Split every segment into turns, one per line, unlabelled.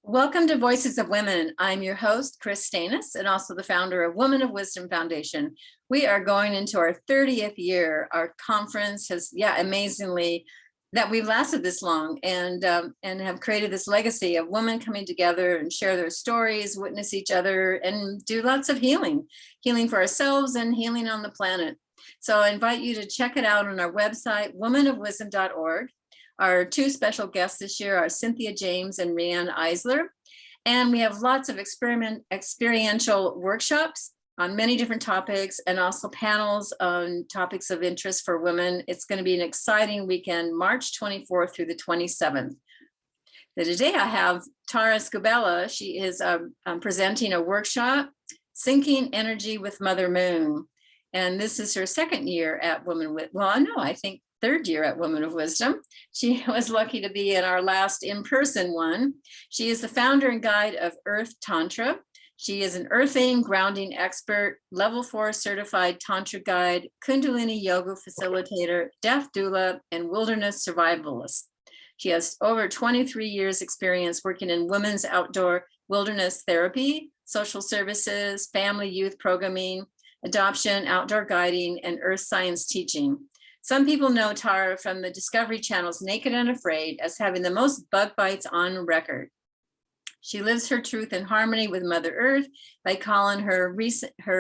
Welcome to Voices of Women. I'm your host, Chris Stanis, and also the founder of Women of Wisdom Foundation. We are going into our 30th year. Our conference has, amazingly, that we've lasted this long and have created this legacy of women coming together and share their stories, witness each other, and do lots of healing for ourselves and healing on the planet. So I invite you to check it out on our website, womenofwisdom.org. Our two special guests this year are Cynthia James and Rianne Eisler. And we have lots of experiential workshops on many different topics and also panels on topics of interest for women. It's going to be an exciting weekend, March 24th through the 27th. Today I have Tara Skubella. She is presenting a workshop, Syncing Energy with Mother Moon. And this is her second year at third year at Women of Wisdom. She was lucky to be in our last in-person one. She is the founder and guide of Earth Tantra. She is an earthing, grounding expert, level 4 certified Tantra guide, Kundalini Yoga facilitator, death doula, and wilderness survivalist. She has over 23 years experience working in women's outdoor wilderness therapy, social services, family youth programming, adoption, outdoor guiding, and earth science teaching. Some people know Tara from the Discovery Channel's Naked and Afraid as having the most bug bites on record. She lives her truth in harmony with Mother Earth by calling her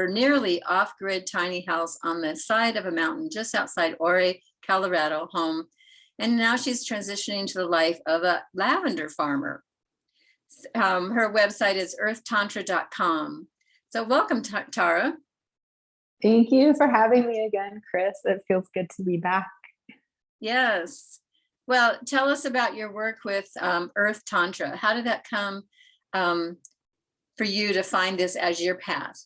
nearly off-grid tiny house on the side of a mountain just outside Ouray, Colorado, home. And now she's transitioning to the life of a lavender farmer. Her website is earthtantra.com. So welcome, Tara.
Thank you for having me again, Chris. It feels good to be back.
Yes. Well, tell us about your work with Earth Tantra. How did that come for you to find this as your path?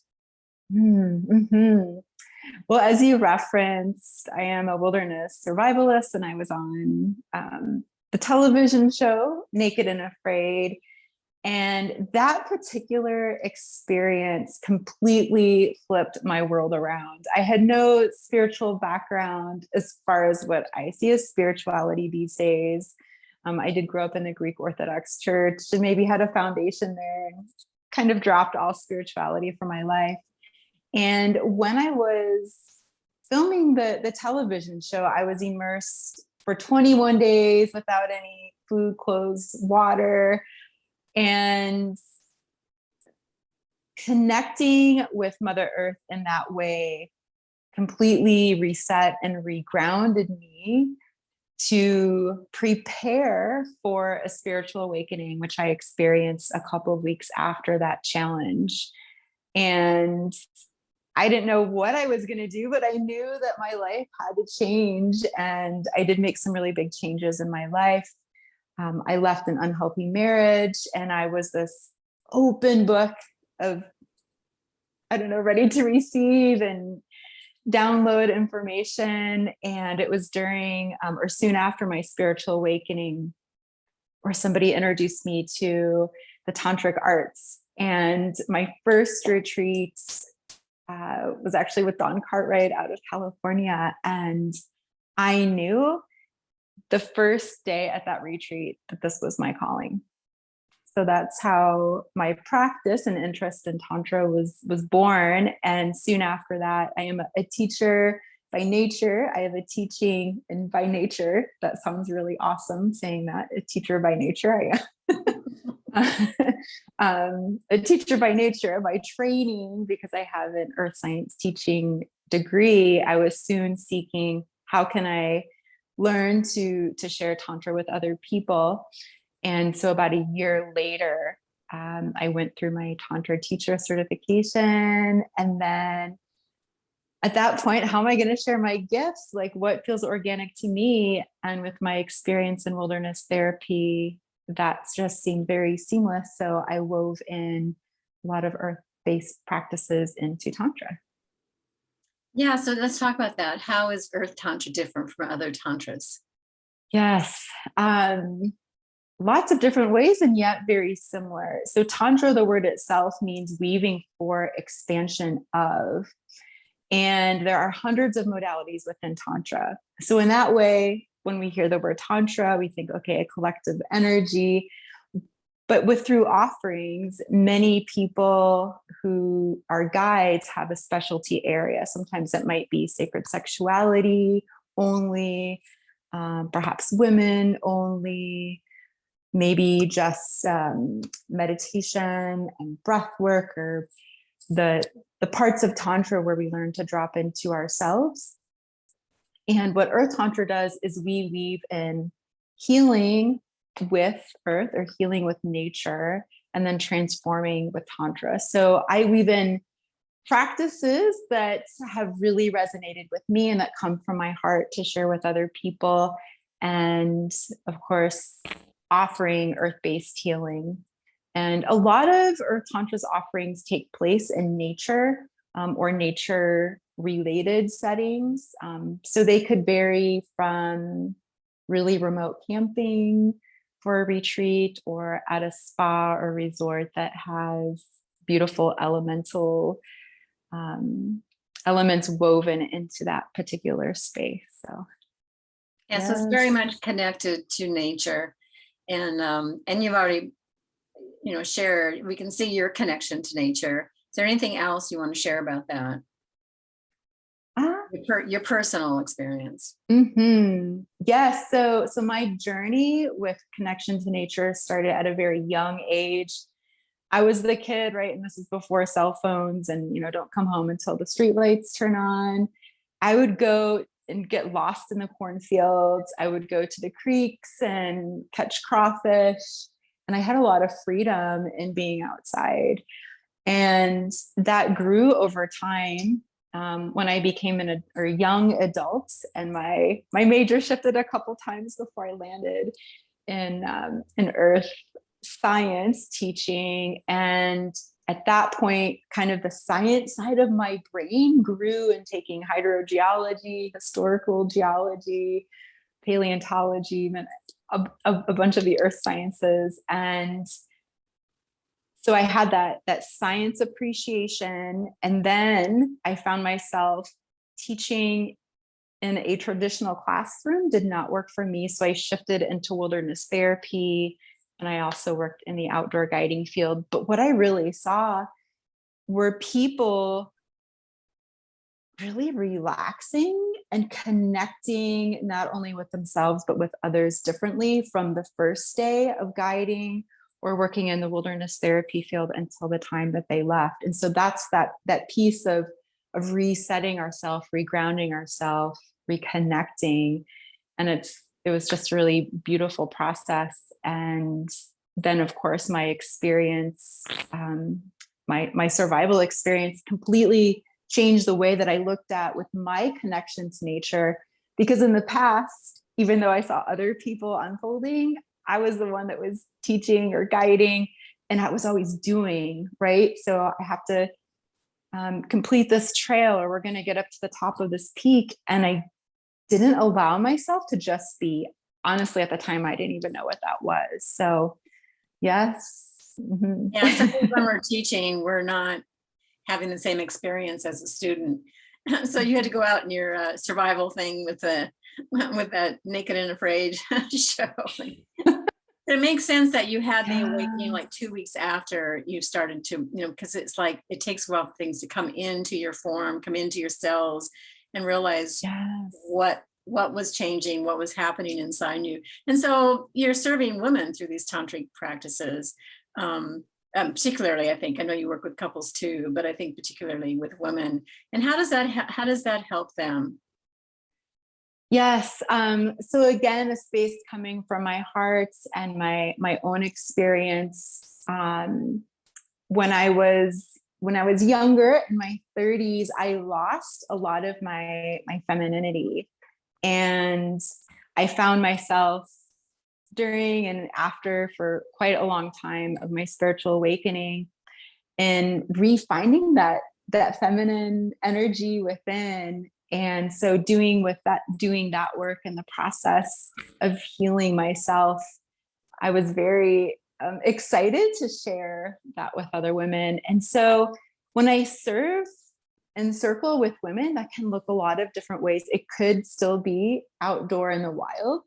Well, as you referenced, I am a wilderness survivalist, and I was on the television show Naked and Afraid. And that particular experience completely flipped my world around. I had no spiritual background as far as what I see as spirituality these days. I did grow up in the Greek Orthodox Church and maybe had a foundation there and kind of dropped all spirituality from my life. And when I was filming the television show, I was immersed for 21 days without any food, clothes, water. And connecting with Mother Earth in that way completely reset and regrounded me to prepare for a spiritual awakening, which I experienced a couple of weeks after that challenge. And I didn't know what I was going to do, but I knew that my life had to change. And I did make some really big changes in my life. I left an unhealthy marriage, and I was this open book of, ready to receive and download information. And it was during or soon after my spiritual awakening where somebody introduced me to the tantric arts. And my first retreat was actually with Don Cartwright out of California. And I knew the first day at that retreat that this was my calling. So that's how my practice and interest in Tantra was born. And soon after that, I am a teacher by nature. I have a teaching, and by nature, that sounds really awesome saying that, a teacher by nature. I am a teacher by nature. By training, because I have an earth science teaching degree, I was soon seeking, how can I learn to share Tantra with other people? And so about a year later, I went through my Tantra teacher certification. And then at that point, how am I going to share my gifts? Like, what feels organic to me? And with my experience in wilderness therapy, that just seemed very seamless. So I wove in a lot of earth-based practices into Tantra.
Yeah, so let's talk about that. How is Earth Tantra different from other Tantras?
Yes, lots of different ways, and yet very similar. So Tantra, the word itself, means weaving for, expansion of. And there are hundreds of modalities within Tantra. So in that way, when we hear the word Tantra, we think, okay, a collective energy. But through offerings, many people who are guides have a specialty area. Sometimes it might be sacred sexuality only, perhaps women only, maybe just meditation and breath work, or the parts of Tantra where we learn to drop into ourselves. And what Earth Tantra does is we weave in healing with earth, or healing with nature, and then transforming with Tantra. So I weave in practices that have really resonated with me and that come from my heart to share with other people. And of course, offering earth-based healing. And a lot of Earth Tantra's offerings take place in nature, or nature related settings. So they could vary from really remote camping for a retreat, or at a spa or resort that has beautiful elemental elements woven into that particular space. So
yeah, so it's very much connected to nature. And you've already, shared, we can see your connection to nature. Is there anything else you want to share about that? Your personal experience.
Yes. So my journey with connection to nature started at a very young age. I was the kid, right? And this is before cell phones and, don't come home until the street lights turn on. I would go and get lost in the cornfields. I would go to the creeks and catch crawfish. And I had a lot of freedom in being outside. And that grew over time. When I became a young adult, and my major shifted a couple times before I landed in earth science teaching. And at that point, kind of the science side of my brain grew in taking hydrogeology, historical geology, paleontology, and a bunch of the earth sciences. And so I had that science appreciation. And then I found myself teaching in a traditional classroom did not work for me. So I shifted into wilderness therapy, and I also worked in the outdoor guiding field. But what I really saw were people really relaxing and connecting not only with themselves, but with others differently from the first day of guiding or working in the wilderness therapy field until the time that they left. And so that's that piece of resetting ourselves, regrounding ourselves, reconnecting. And it was just a really beautiful process. And then of course my experience, my survival experience completely changed the way that I looked at with my connection to nature. Because in the past, even though I saw other people unfolding, I was the one that was teaching or guiding, and I was always doing, right? So I have to complete this trail, or we're going to get up to the top of this peak. And I didn't allow myself to just be. Honestly, at the time, I didn't even know what that was. So yes.
Yeah, so when we're teaching, we're not having the same experience as a student. So you had to go out in your survival thing with that Naked and Afraid show. It makes sense that you had the awakening like 2 weeks after you started to, because it's like it takes a while for things to come into your form, come into your cells, and realize what was changing, what was happening inside you. And so you're serving women through these tantric practices. Particularly, I think, I know you work with couples too, but I think particularly with women. And how does that help them?
Yes. So again, a space coming from my heart and my own experience. When I was younger, in my 30s, I lost a lot of my femininity, and I found myself during and after for quite a long time of my spiritual awakening and refinding that feminine energy within. And so doing that work in the process of healing myself, I was very excited to share that with other women. And so when I serve and circle with women, that can look a lot of different ways. It could still be outdoor in the wild.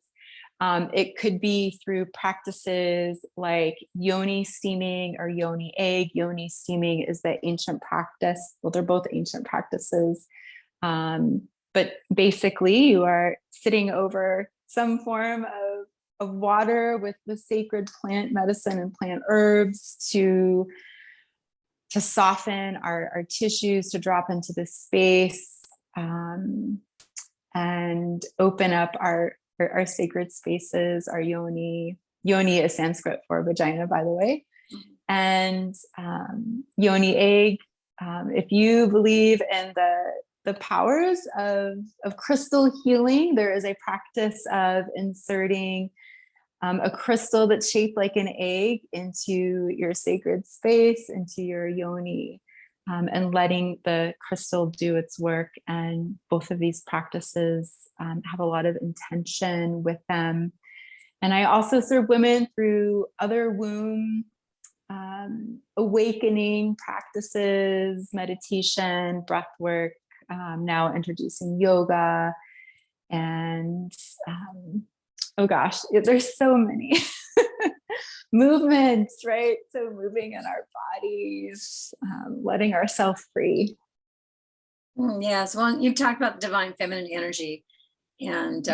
It could be through practices like yoni steaming or yoni egg. Yoni steaming is the ancient practice. Well, they're both ancient practices. But basically you are sitting over some form of water with the sacred plant medicine and plant herbs to soften our tissues, to drop into the space, and open up our sacred spaces, our yoni. Yoni is Sanskrit for vagina, by the way. And yoni egg. If you believe in the powers of crystal healing, there is a practice of inserting a crystal that's shaped like an egg into your sacred space, into your yoni, and letting the crystal do its work. And both of these practices have a lot of intention with them. And I also serve women through other womb awakening practices, meditation, breath work, now introducing yoga, and oh gosh, there's so many movements, right? So moving in our bodies, letting ourselves free.
Yes, well, you talked about divine feminine energy, and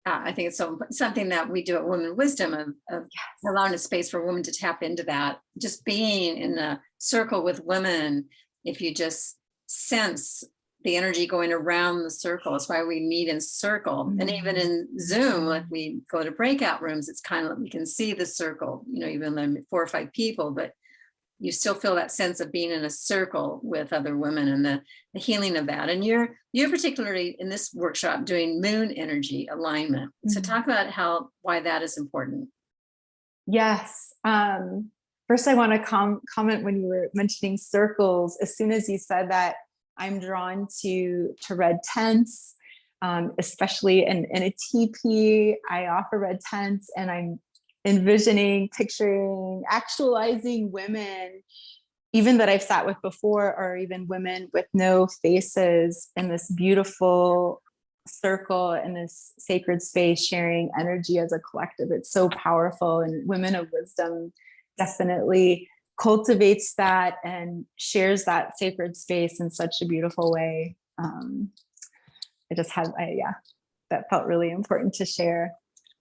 I think it's something that we do at Women of Wisdom of allowing a space for women to tap into that. Just being in a circle with women, if you just sense the energy going around the circle. That's why we meet in circle. And even in Zoom, like we go to breakout rooms, it's kind of like we can see the circle, even though 4 or 5 people, but you still feel that sense of being in a circle with other women and the healing of that. And you're particularly in this workshop doing moon energy alignment. So talk about why that is important.
Yes. First, I want to comment when you were mentioning circles. As soon as you said that, I'm drawn to red tents, especially in a teepee. I offer red tents, and I'm envisioning, picturing, actualizing women, even that I've sat with before, or even women with no faces, in this beautiful circle in this sacred space, sharing energy as a collective. It's so powerful, and Women of Wisdom definitely cultivates that and shares that sacred space in such a beautiful way. That felt really important to share.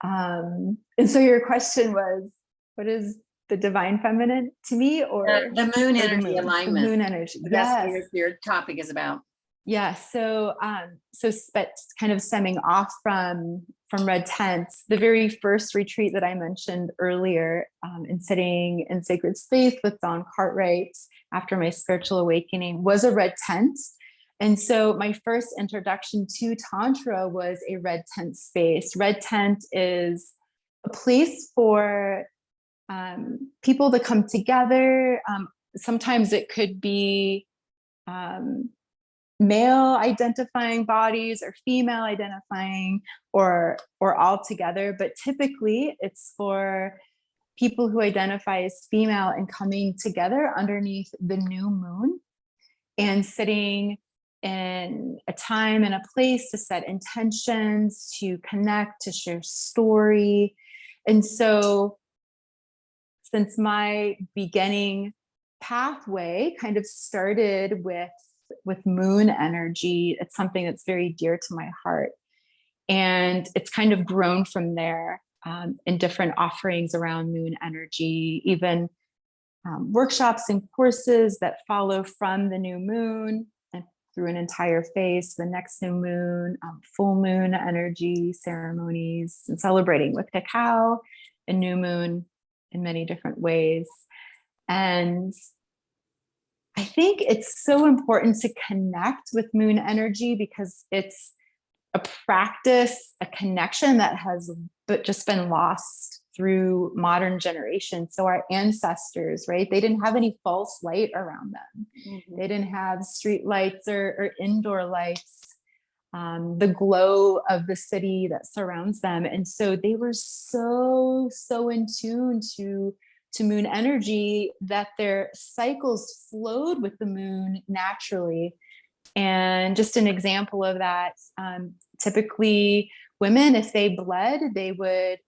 And so your question was, what is the divine feminine to me, or
the moon energy alignment?
The moon energy.
That's what your topic is about.
Yeah. So kind of stemming off from red tents, the very first retreat that I mentioned earlier, in sitting in sacred space with Don Cartwright after my spiritual awakening, was a red tent. And so my first introduction to Tantra was a red tent space. Red tent is a place for people to come together. Sometimes it could be male identifying bodies or female identifying, or all together, but typically it's for people who identify as female and coming together underneath the new moon and sitting in a time and a place to set intentions, to connect, to share story. And so since my beginning pathway kind of started with moon energy, it's something that's very dear to my heart. And it's kind of grown from there, in different offerings around moon energy, even workshops and courses that follow from the new moon and through an entire phase, the next new moon, full moon energy ceremonies, and celebrating with cacao and new moon in many different ways. And I think it's so important to connect with moon energy because it's a practice, a connection that has just been lost through modern generations. So our ancestors, right? They didn't have any false light around them. Mm-hmm. They didn't have street lights or indoor lights, the glow of the city that surrounds them. And so they were so in tune to moon energy that their cycles flowed with the moon naturally. And just an example of that, typically women, if they bled, they would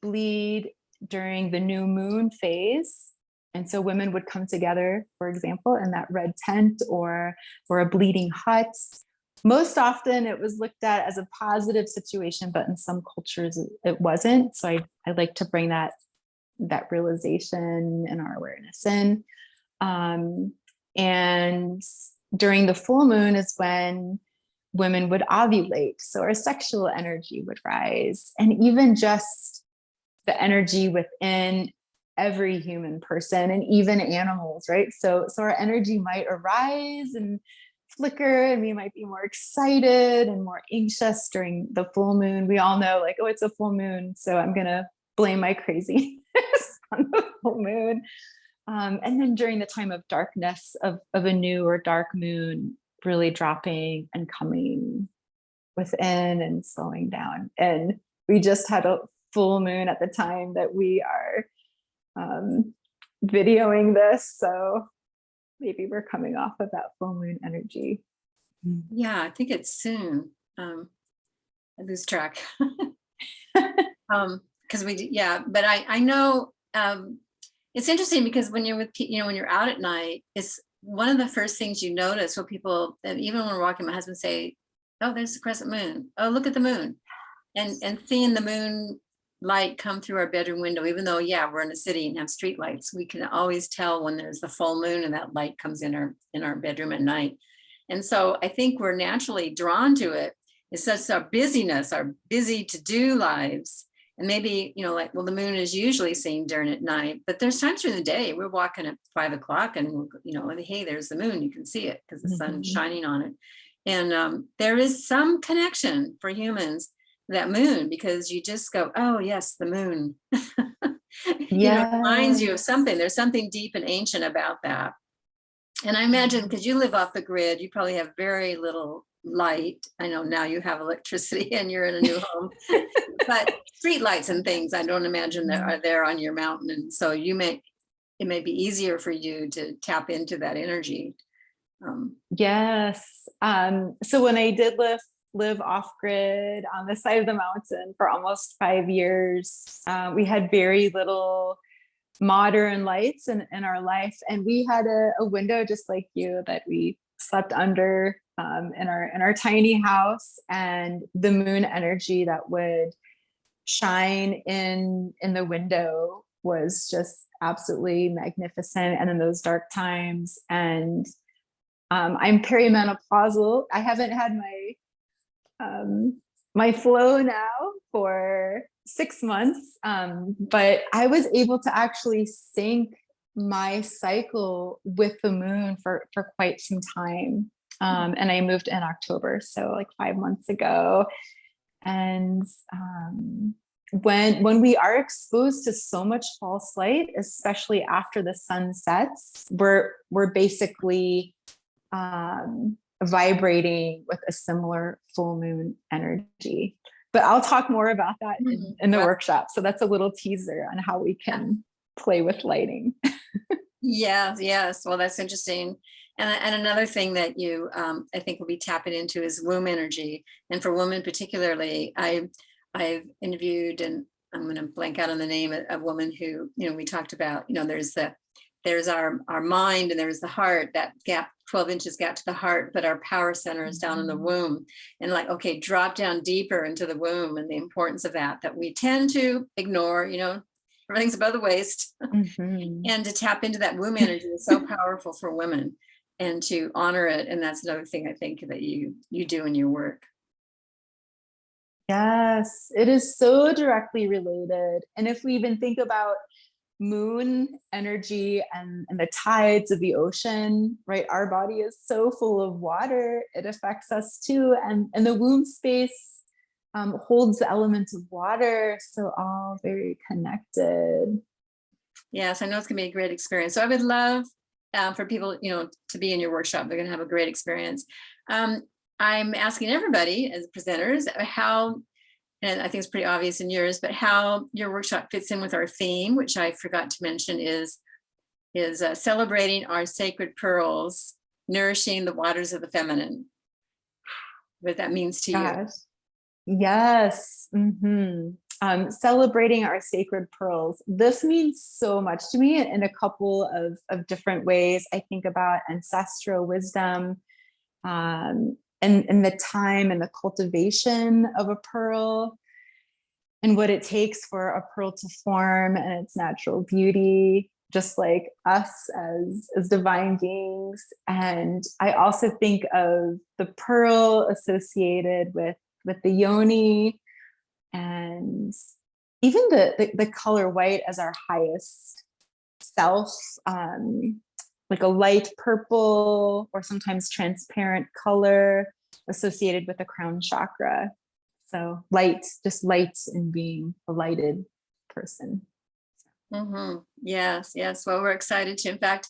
bleed during the new moon phase. And so women would come together, for example, in that red tent or a bleeding hut. Most often it was looked at as a positive situation, but in some cultures it wasn't. So I like to bring that realization and our awareness in. And during the full moon is when women would ovulate. So our sexual energy would rise, and even just the energy within every human person and even animals, right? So our energy might arise and flicker, and we might be more excited and more anxious during the full moon. We all know, like, oh, it's a full moon, so I'm gonna blame my craziness on the full moon. And then during the time of darkness of a new or dark moon, really dropping and coming within and slowing down. And we just had a full moon at the time that we are videoing this, so maybe we're coming off of that full moon energy.
Yeah, I think it's soon. I lose track. Because but I know it's interesting because when you're with, when you're out at night, it's one of the first things you notice when people, and even when we're walking, my husband say, oh, there's the crescent moon. Oh, look at the moon. And seeing the moon light come through our bedroom window, even though, we're in a city and have street lights, we can always tell when there's the full moon and that light comes in our bedroom at night. And so I think we're naturally drawn to it. It's such our busyness, our busy to-do lives. And maybe, the moon is usually seen during at night, but there's times during the day we're walking at 5 o'clock and, hey, there's the moon. You can see it because the sun's shining on it. And there is some connection for humans, that moon, because you just go, oh, yes, the moon. It reminds you of something. There's something deep and ancient about that. And I imagine because you live off the grid, you probably have very little light. I know now you have electricity and you're in a new home, but street lights and things, I don't imagine that are there on your mountain. And so it may be easier for you to tap into that energy.
Yes. So when I did live off grid on the side of the mountain for almost 5 years, we had very little modern lights in our life, and we had a window just like you that we slept under in our tiny house, and the moon energy that would shine in the window was just absolutely magnificent. And in those dark times, and I'm perimenopausal. I haven't had my flow now for 6 months, but I was able to actually sync my cycle with the moon for quite some time. And I moved in October, so like 5 months ago. And when we are exposed to so much false light, especially after the sun sets, we're basically vibrating with a similar full moon energy. But I'll talk more about that in the workshop. So that's a little teaser on how we can play with lighting.
Yes. Well, that's interesting. And another thing that you, I think, will be tapping into is womb energy. And for women particularly, I've interviewed, and I'm going to blank out on the name, a woman who, we talked about, there's our mind and there's the heart, that gap, 12 inches gap to the heart, but our power center is down in the womb. And like, okay, drop down deeper into the womb, and the importance of that we tend to ignore, everything's above the waist. And to tap into that womb energy is so powerful for women, and to honor it. And that's another thing I think that you do in your work.
Yes, it is so directly related. And if we even think about moon energy and the tides of the ocean, right? Our body is so full of water, it affects us too. And the womb space holds the elements of water. So all very connected.
Yes, I know it's gonna be a great experience. So I would love for people, to be in your workshop. They're gonna have a great experience. I'm asking everybody as presenters how, and I think it's pretty obvious in yours, but how your workshop fits in with our theme, which I forgot to mention is celebrating our sacred pearls, nourishing the waters of the feminine. What that means to you.
Yes. Celebrating our sacred pearls. This means so much to me in a couple of different ways. I think about ancestral wisdom, and the time and the cultivation of a pearl, and what it takes for a pearl to form and its natural beauty, just like us as divine beings. And I also think of the pearl associated with the yoni, and even the color white as our highest self, like a light purple or sometimes transparent color associated with the crown chakra. So light, just light in being a lighted person.
Yes, yes. Well, we're excited to. In fact,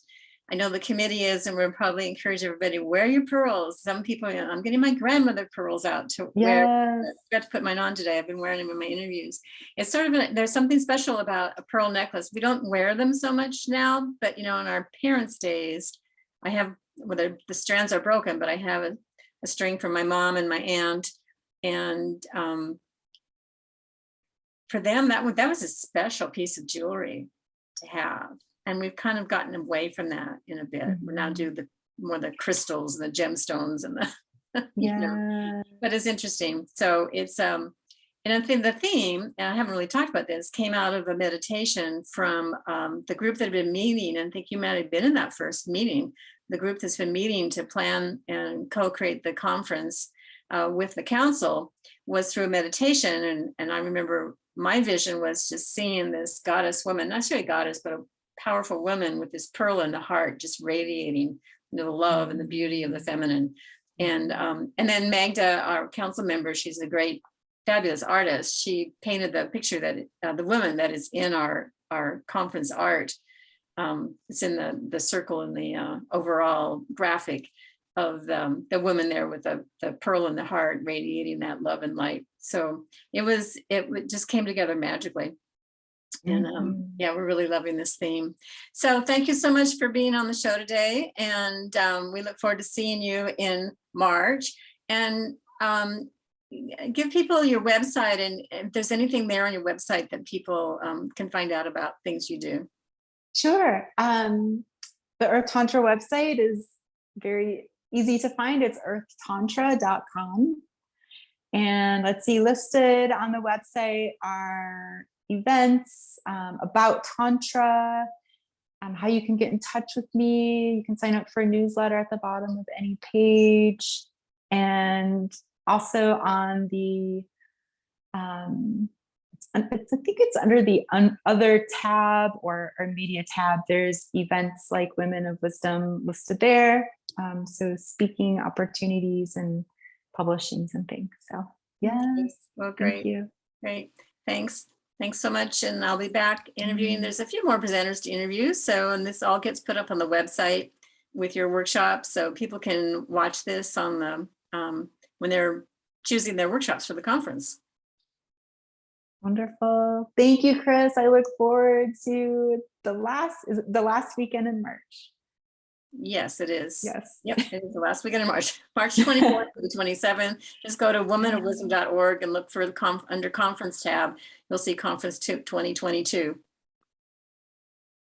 I know the committee is, and we'll probably encourage everybody, wear your pearls. Some people, I'm getting my grandmother pearls out to wear. I got to put mine on today. I've been wearing them in my interviews. It's sort of, there's something special about a pearl necklace. We don't wear them so much now, but in our parents' days, I have, whether the strands are broken, but I have a string from my mom and my aunt. And for them, that was a special piece of jewelry to have. And we've kind of gotten away from that in a bit. We now do more the crystals and the gemstones and the, but it's interesting. So it's, and I think the theme, and I haven't really talked about this, came out of a meditation from the group that had been meeting. And I think you might have been in that first meeting. The group that's been meeting to plan and co-create the conference with the council was through a meditation. And I remember my vision was just seeing this goddess woman, not necessarily a goddess, but a powerful woman with this pearl in the heart, just radiating the love and the beauty of the feminine. And then Magda, our council member, she's a great, fabulous artist. She painted the picture that the woman that is in our conference art. It's in the circle in the overall graphic of the woman there with the pearl in the heart, radiating that love and light. So it just came together magically. And yeah, we're really loving this theme. So thank you so much for being on the show today. And we look forward to seeing you in March. And give people your website, and if there's anything there on your website that people can find out about things you do.
Sure. The Earth Tantra website is very easy to find. It's earthtantra.com. And let's see, listed on the website are events, about Tantra, how you can get in touch with me. You can sign up for a newsletter at the bottom of any page. And also on the, I think it's under the other tab or media tab, there's events like Women of Wisdom listed there. So speaking opportunities and publishings and things. So yes.
Well, great.
Thank you.
Great. Thanks so much. And I'll be back interviewing. There's a few more presenters to interview. So, and this all gets put up on the website with your workshop. So people can watch this on the, when they're choosing their workshops for the conference.
Wonderful. Thank you, Chris. I look forward to the last weekend in March.
Yes, it is.
Yes.
Yep, it is the last weekend in March, March 24th to the 27th. Just go to womanofwisdom.org and look for the under conference tab. You'll see conference 2022.